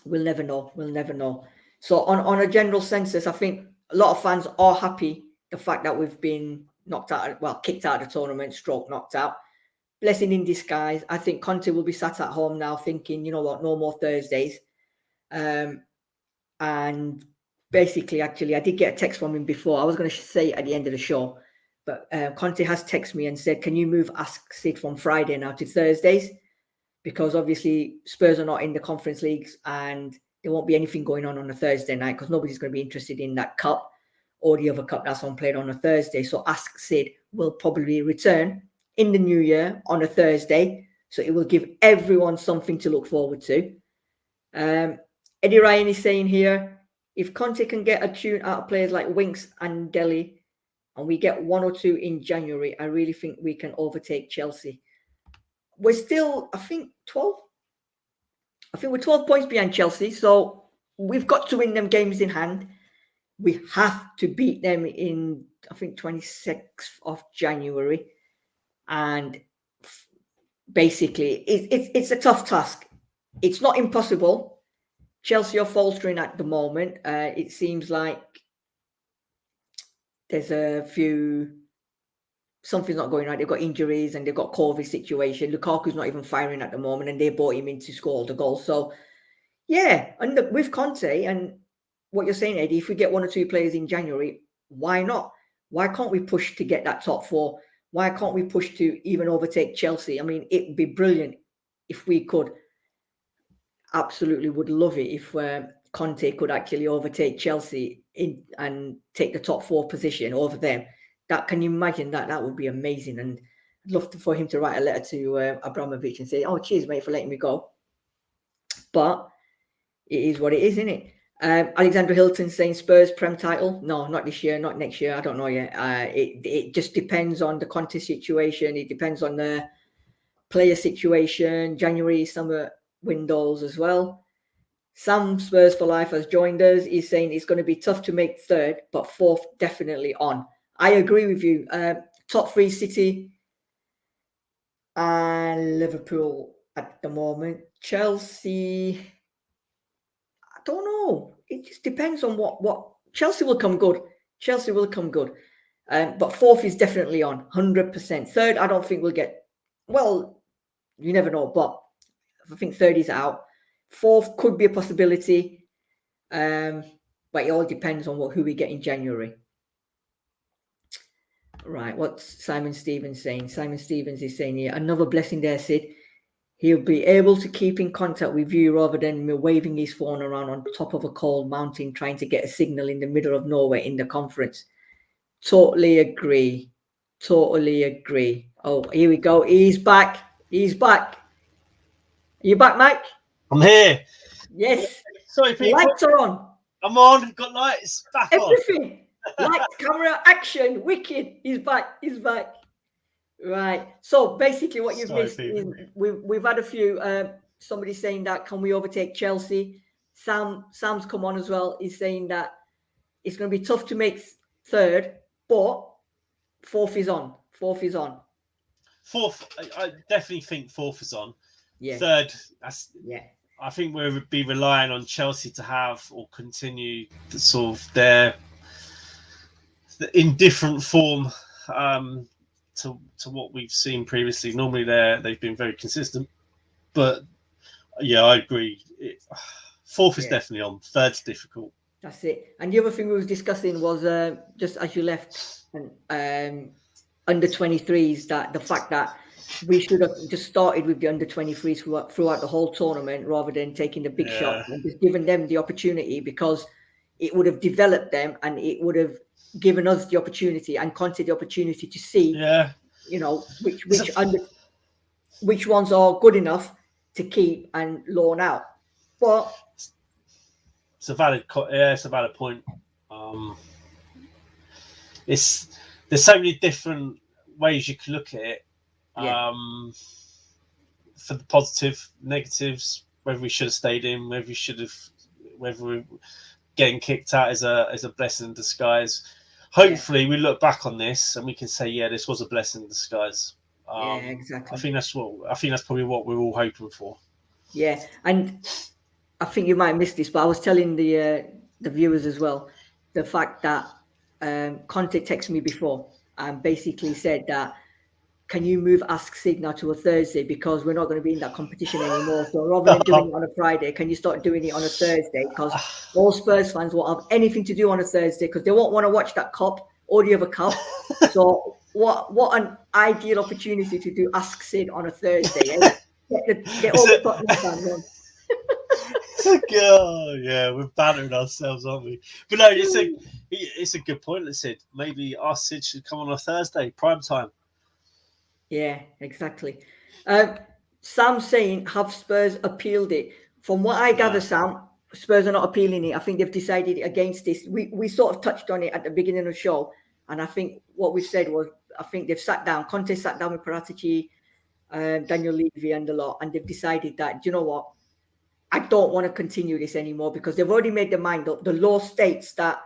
S1: we'll never know. We'll never know. So on a general census, I think a lot of fans are happy the fact that we've been kicked out of the tournament, knocked out. Blessing in disguise. I think Conte will be sat at home now thinking, you know what, no more Thursdays. And basically, actually, I did get a text from him before. I was going to say it at the end of the show, but Conte has texted me and said, can you move Ask Sid from Friday now to Thursdays? Because obviously Spurs are not in the Conference Leagues and there won't be anything going on a Thursday night because nobody's going to be interested in that cup or the other cup that's on played on a Thursday. So Ask Sid will probably return in the new year on a Thursday. So it will give everyone something to look forward to. Eddie Ryan is saying here, if Conte can get a tune out of players like Winks and Dele and we get 1 or 2 in January, I really think we can overtake Chelsea. We're still, I think we're 12 points behind Chelsea. So we've got to win them games in hand. We have to beat them in, I think, 26th of January. And basically, it's a tough task. It's not impossible. Chelsea are faltering at the moment. It seems like there's something's not going right. They've got injuries and they've got COVID situation. Lukaku's not even firing at the moment and they brought him in to score the goal. So, yeah, and with Conte and what you're saying, Eddie, if we get 1 or 2 players in January, why not? Why can't we push to get that top 4? Why can't we push to even overtake Chelsea? I mean, it'd be brilliant if we could. Absolutely would love it if Conte could actually overtake Chelsea and take the top 4 position over them. Can you imagine that? That would be amazing. And I'd love for him to write a letter to Abramovich and say, oh, cheers, mate, for letting me go. But it is what it is, isn't it? Alexander Hilton saying Spurs Prem title. No, not this year, not next year. I don't know yet. It just depends on the Conte situation. It depends on the player situation, January, summer windows as well. Sam Spurs for Life has joined us. He's saying it's going to be tough to make 3rd, but 4th definitely on. I agree with you. Top 3 City and Liverpool at the moment. Chelsea, I don't know. it just depends on what Chelsea will come good. Chelsea will come good. But fourth is definitely on 100%. Third, I don't think we'll get. Well, you never know, but I think third is out. Fourth could be a possibility, but it all depends on who we get in January. Right, what's Simon Stevens saying? Simon Stevens is saying here, another blessing there, Sid. He'll be able to keep in contact with you rather than waving his phone around on top of a cold mountain trying to get a signal in the middle of nowhere in the conference. Totally agree. Totally agree. Oh, here we go. He's back. He's back. Are you back, Mike?
S2: I'm here.
S1: Yes.
S2: Sorry, people.
S1: Lights are on.
S2: I'm on. Got lights. Back
S1: Everything. Lights, camera, action. Wicked. He's back. He's back. Right. So basically what you've missed is we've had a few, somebody saying that, can we overtake Chelsea? Sam's come on as well. He's saying that it's going to be tough to make third, but fourth is on. Fourth is on.
S2: Fourth, I definitely think fourth is on.
S1: Yeah.
S2: Third,
S1: yeah.
S2: I think we'll be relying on Chelsea to have or continue the sort of their indifferent form to what we've seen previously. Normally they've been very consistent, but yeah, I agree. Fourth is definitely on. Third's difficult.
S1: That's it. And the other thing we was discussing was just as you left under 23s, that the fact that we should have just started with the under 23s throughout the whole tournament rather than taking the big shot and just giving them the opportunity, because it would have developed them and it would have given us the opportunity and Conte the opportunity to see, you know, which ones are good enough to keep and loan out. But
S2: it's a valid point. There's so many different ways you can look at it. For the positive, negatives, whether we should have stayed in, whether we're getting kicked out is a blessing in disguise. Hopefully we look back on this and we can say, yeah, this was a blessing in disguise.
S1: Exactly.
S2: I think that's probably what we're all hoping for.
S1: Yeah, and I think you might miss this, but I was telling the viewers as well the fact that Conte texted me before and basically said that, can you move Ask Sid now to a Thursday, because we're not going to be in that competition anymore. So rather than doing it on a Friday, can you start doing it on a Thursday? Because all Spurs fans won't have anything to do on a Thursday because they won't want to watch that cup or the other cup. So what an ideal opportunity to do Ask Sid on a Thursday. Eh? Get all the Tottenham fans on.
S2: Oh, yeah, we're bantering ourselves, aren't we? But no, it's a good point, Sid. Maybe our Sid should come on a Thursday, prime time.
S1: Yeah, exactly. Sam's saying, have Spurs appealed it? From what I gather, Sam, Spurs are not appealing it. I think they've decided against this. We sort of touched on it at the beginning of the show, and I think what we said was, I think they've sat down. Conte sat down with PRTv, Daniel Levy and the lot, and they've decided that, do you know what? I don't want to continue this anymore, because they've already made their mind up. The law states that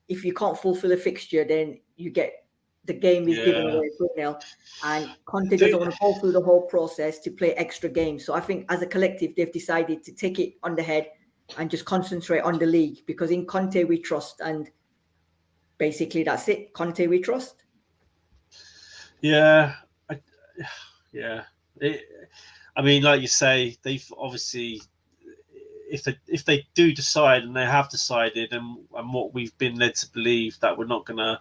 S1: if you can't fulfill a fixture, then you get the game is given away 2-0, and Conte doesn't want to go through the whole process to play extra games. So I think as a collective, they've decided to take it on the head and just concentrate on the league, because in Conte we trust, and basically that's it. Conte we trust.
S2: I mean, like you say, they've obviously, if they do decide, and they have decided, and what we've been led to believe, that we're not going to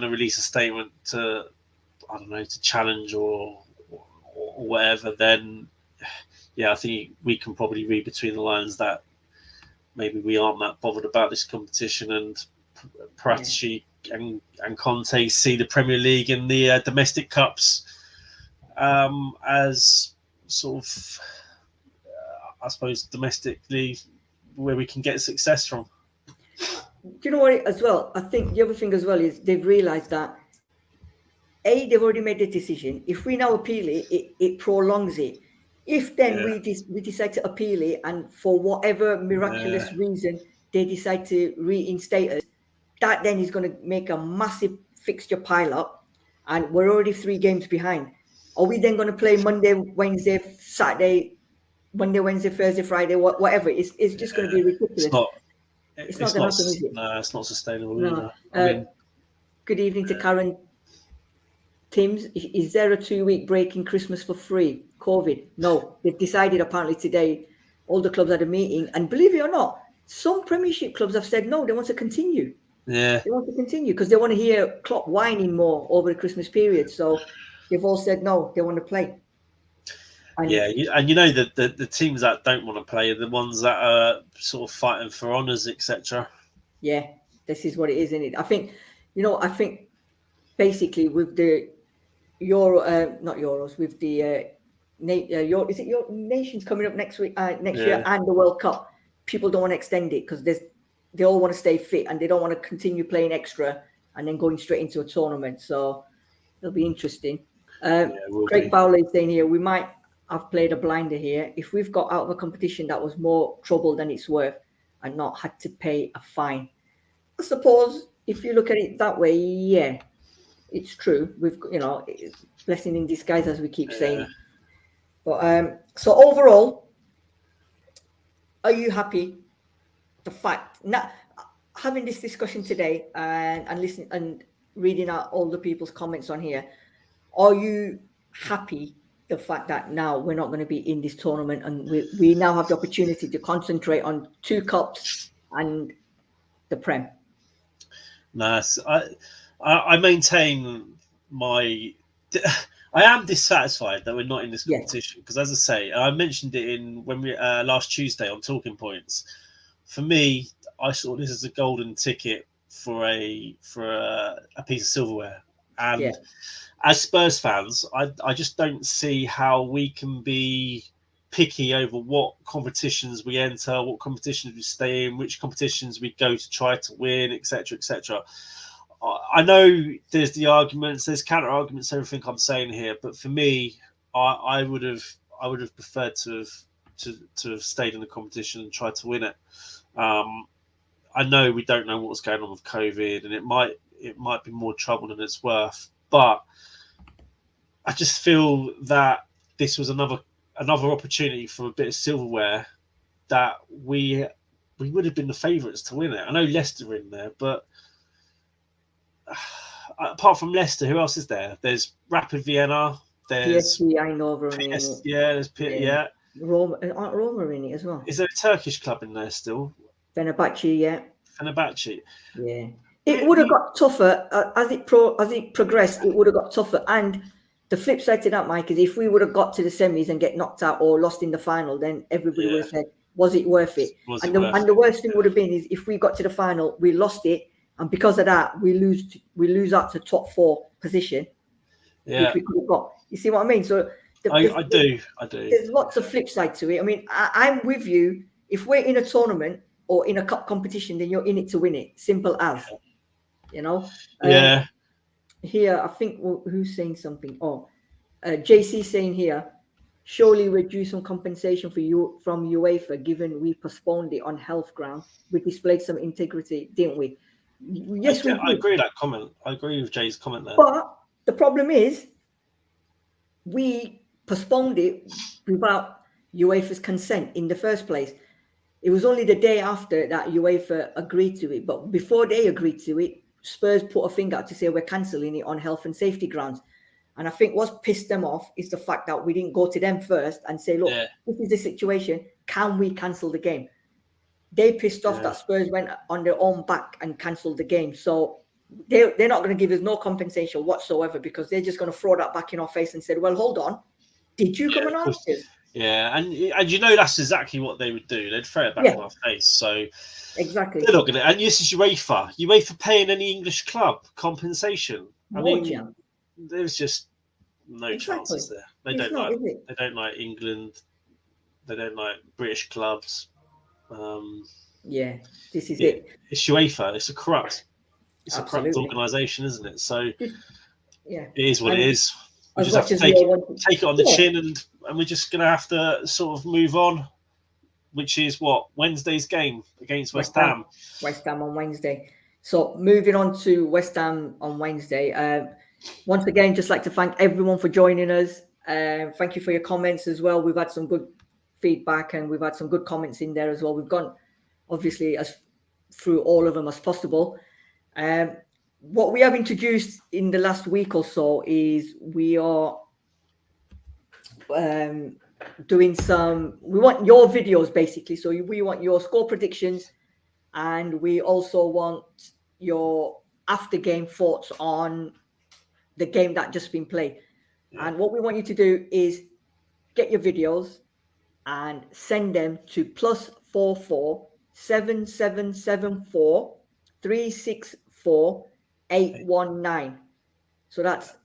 S2: release a statement to, I don't know, to challenge or whatever, then I think we can probably read between the lines that maybe we aren't that bothered about this competition, and Paratici and Conte see the Premier League and the domestic cups as sort of, I suppose, domestically where we can get success from.
S1: Do you know what, as well? I think the other thing as well is they've realised that, they've already made the decision. If we now appeal it, it prolongs it. If then we decide to appeal it, and for whatever miraculous reason they decide to reinstate us, that then is going to make a massive fixture pile up, and we're already 3 games behind. Are we then going to play Monday, Wednesday, Saturday Monday, Wednesday, Thursday, Friday, whatever. It's just going to be ridiculous. It's not going to happen, is it?
S2: No, it's not sustainable
S1: No.
S2: either.
S1: Good evening to Karen Timms. Is there a 2-week break in Christmas for free? COVID? No. They've decided apparently today, all the clubs had a meeting. And believe it or not, some Premiership clubs have said no, they want to continue.
S2: Yeah.
S1: They want to continue because they want to hear Klopp whining more over the Christmas period. So they've all said no, they want to play.
S2: And and you know that the teams that don't want to play are the ones that are sort of fighting for honours, etc.
S1: Yeah, this is what it is, isn't it? I think basically with the not Euros, with the is it your nations coming up next week, next year, and the World Cup, people don't want to extend it because they all want to stay fit and they don't want to continue playing extra and then going straight into a tournament. So it'll be interesting. Craig Fowler is saying here, we might have played a blinder here. If we've got out of a competition that was more trouble than it's worth and not had to pay a fine. I suppose if you look at it that way, yeah, it's true. We've, blessing in disguise, as we keep saying. But so overall, are you happy? The fact now having this discussion today and listening and reading out all the people's comments on here, are you happy the fact that now we're not going to be in this tournament and we now have the opportunity to concentrate on 2 cups and the Prem?
S2: Nice. I maintain my. I am dissatisfied that we're not in this competition because, as I say, I mentioned it when we last Tuesday on Talking Points. For me, I saw this as a golden ticket for a piece of silverware, and as Spurs fans, I just don't see how we can be picky over what competitions we enter, what competitions we stay in, which competitions we go to try to win, etc., etc. I know there's the arguments, there's counter arguments, everything I'm saying here, but for me, I would have preferred to have stayed in the competition and tried to win it. I know we don't know what's going on with COVID, and it might be more trouble than it's worth, but I just feel that this was another opportunity for a bit of silverware that we would have been the favourites to win it. I know Leicester are in there, but apart from Leicester, who else is there? There's Rapid Vienna. There's
S1: PSV Eindhoven.
S2: There's
S1: Roma. Aren't Roma in it as well?
S2: Is there a Turkish club in there still?
S1: Fenerbahce,
S2: Fenerbahce.
S1: Yeah. It would have got tougher as it progressed. It would have got tougher. And the flip side to that, Mike, is if we would have got to the semis and get knocked out or lost in the final, then everybody would have said, "Was it worth it?" And the worst thing would have been is if we got to the final, we lost it, and because of that, we lose out to top 4 position.
S2: Yeah.
S1: If we could have got, you see what I mean? So
S2: I do.
S1: There's lots of flip side to it. I mean, I'm with you. If we're in a tournament or in a cup competition, then you're in it to win it. Simple as, Here, I think who's saying something? JC saying here, surely we're due some compensation from UEFA, given we postponed it on health grounds. We displayed some integrity, didn't we? Yes,
S2: I agree with that comment. I agree with Jay's comment there.
S1: But the problem is, we postponed it without UEFA's consent in the first place. It was only the day after that UEFA agreed to it. But before they agreed to it, Spurs put a finger out to say we're cancelling it on health and safety grounds. And I think what's pissed them off is the fact that we didn't go to them first and say, look, this is the situation. Can we cancel the game? They pissed off that Spurs went on their own back and cancelled the game. So they're not going to give us no compensation whatsoever because they're just going to throw that back in our face and say, well, hold on. Did you come and ask us?
S2: Yeah, and that's exactly what they would do. They'd throw it back in our face. So
S1: exactly,
S2: they're not going to. And this is UEFA. UEFA paying any English club compensation. There's just no chances there. They don't like England. They don't like British clubs.
S1: This is it.
S2: It's UEFA. It's a corrupt organisation, isn't it? So it is what it is. We just have to take it on the chin, and we're just going to have to sort of move on, which is Wednesday's game against West Ham.
S1: West Ham on Wednesday. So moving on to West Ham on Wednesday. Once again, just like to thank everyone for joining us. Thank you for your comments as well. We've had some good feedback, and we've had some good comments in there as well. We've gone obviously as through all of them as possible. What we have introduced in the last week or so is we are doing some. We want your videos basically. So we want your score predictions, and we also want your after game thoughts on the game that just been played. Yeah. And what we want you to do is get your videos and send them to +44 7774 364 819. So that's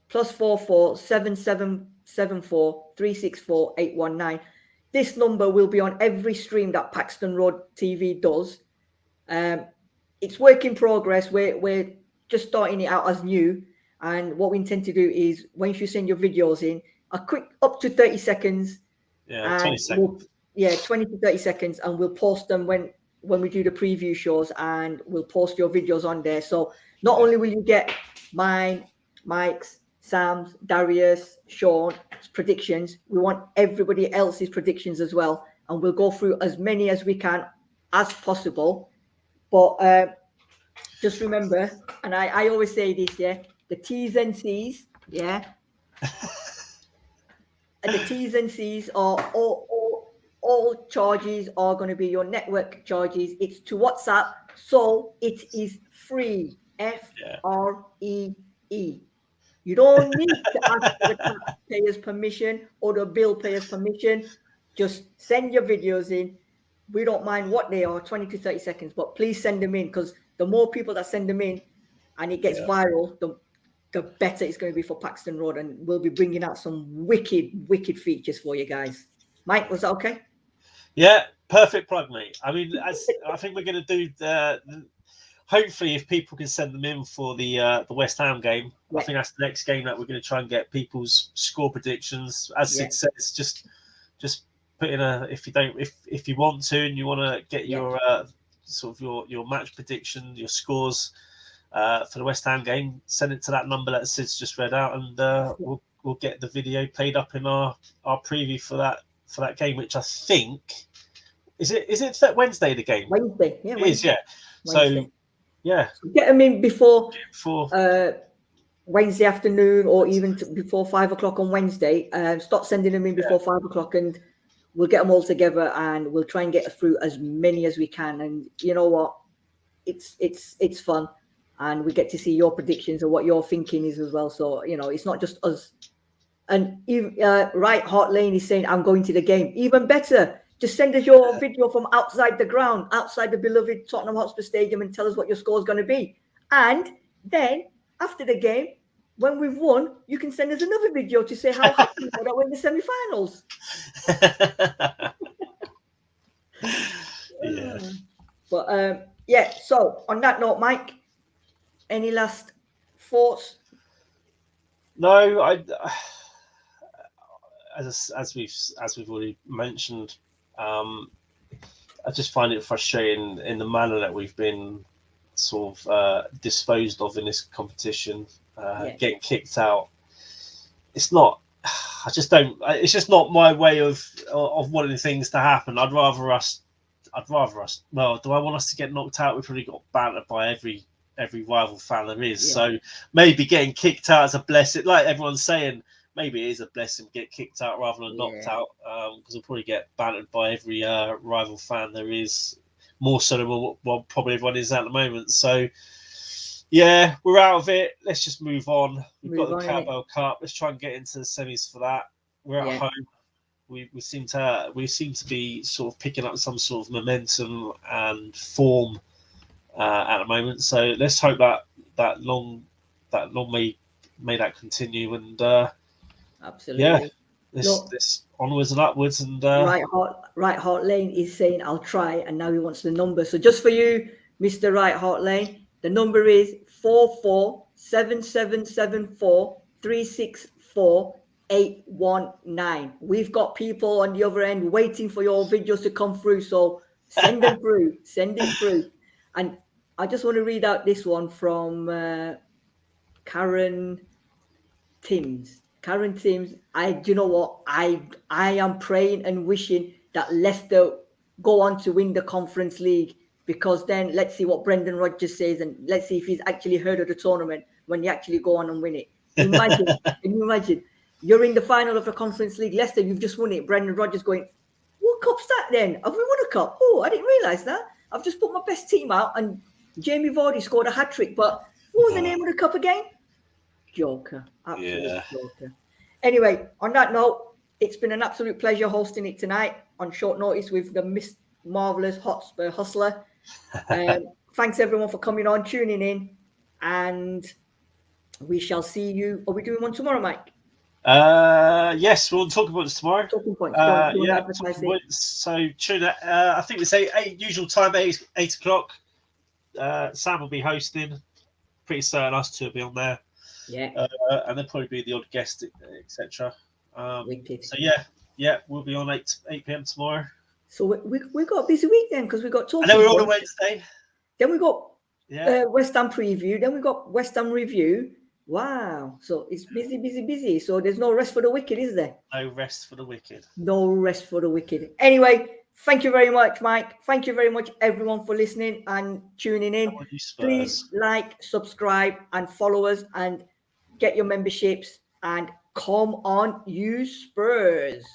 S1: +44 7774 364 819. This number will be on every stream that Paxton Road TV does. It's work in progress. We're just starting it out as new. And what we intend to do is, once you send your videos in, a quick up to 30 seconds.
S2: Yeah, 20 seconds.
S1: 20 to 30 seconds, and we'll post them when we do the preview shows, and we'll post your videos on there. So not only will you get mine, Mike's, Sam's, Darius, Sean's predictions, we want everybody else's predictions as well. And we'll go through as many as we can as possible. But just remember, and I always say this, yeah, the T's and C's, yeah. And the T's and C's are all charges are going to be your network charges. It's to WhatsApp, so it is free. FREE. You don't need to ask the taxpayer's permission or the bill payer's permission. Just send your videos in. We don't mind what they are, 20 to 30 seconds, but please send them in, because the more people that send them in and it gets viral, the better it's going to be for Paxton Road, and we'll be bringing out some wicked features for you guys. Mike, was that okay?
S2: Yeah, perfect plug, mate. I mean, I think we're going to do hopefully, if people can send them in for the West Ham game, I think that's the next game that we're going to try and get people's score predictions. As Sid says, just put in if you want to, and you want to get your sort of your match prediction, your scores for the West Ham game, send it to that number that Sid's just read out, and we'll get the video played up in our preview for that game, which I think is it Wednesday, the game?
S1: Wednesday, yeah.
S2: It is, yeah. Wednesday. So yeah,
S1: get them in before Wednesday afternoon, or even before 5 o'clock on Wednesday. Start sending them in before 5 o'clock, and we'll get them all together, and we'll try and get through as many as we can. And you know what? It's fun. And we get to see your predictions and what your thinking is as well. So, you know, it's not just us. And Right Heart Lane is saying, I'm going to the game. Even better, just send us your video from outside the ground, outside the beloved Tottenham Hotspur Stadium, and tell us what your score is going to be. And then after the game, when we've won, you can send us another video to say how happy you are that we're in the semi-finals. But so on that note, Mike, any last thoughts?
S2: No, as we've already mentioned, I just find it frustrating in the manner that we've been sort of disposed of in this competition, getting kicked out. It's not. I just don't. It's just not my way of wanting things to happen. I'd rather us. Well, do I want us to get knocked out? We've probably got bantered by every rival fan there is. Yeah. So maybe getting kicked out is a blessing. Like everyone's saying, maybe it is a blessing to get kicked out rather than knocked out, because we'll probably get bantered by every rival fan there is, more so than what probably everyone is at the moment. So, yeah, we're out of it. Let's just move on. We've got the Carabao Cup. Let's try and get into the semis for that. We're at home. We seem to be sort of picking up some sort of momentum and form at the moment. So let's hope that long may that continue, and
S1: absolutely,
S2: this onwards and upwards. And
S1: Right Heart Lane is saying I'll try, and now he wants the number. So just for you, Mr. Right Heart Lane, the number is 447774 364 819. We've got people on the other end waiting for your videos to come through, so send them through. Send it through. And I just want to read out this one from Karen Timms. Karen Timms, do you know what? I am praying and wishing that Leicester go on to win the Conference League, because then let's see what Brendan Rodgers says, and let's see if he's actually heard of the tournament when you actually go on and win it. Imagine, can you imagine? You're in the final of the Conference League, Leicester, you've just won it. Brendan Rodgers going, what cup's that then? Have we won a cup? Oh, I didn't realise that. I've just put my best team out and Jamie Vardy scored a hat-trick, but what was the name of the cup again? Joker. Absolute joker. Anyway, on that note, it's been an absolute pleasure hosting it tonight on short notice with the marvellous Hotspur Hustler. Thanks everyone for coming on, tuning in, and we shall see you. Are we doing one tomorrow, Mike?
S2: Yes, we'll talk about this tomorrow.
S1: Talking points.
S2: Yeah, talking points. So tune in. I think we say usual time, 8 o'clock. Sam will be hosting. Pretty certain us two will be on there.
S1: Yeah.
S2: And there'll probably be the odd guest, etc. So we'll be on 8 p.m. tomorrow.
S1: So we got a busy week then, because we got talking.
S2: And then we're on a Wednesday.
S1: Then we got West Ham preview. Then we got West Ham review. Wow. So it's busy. So there's no rest for the wicked, is there?
S2: No rest for the wicked.
S1: No rest for the wicked. Anyway, thank you very much, Mike. Thank you very much, everyone, for listening and tuning in. Please like, subscribe, and follow us, and get your memberships. And come on, you Spurs.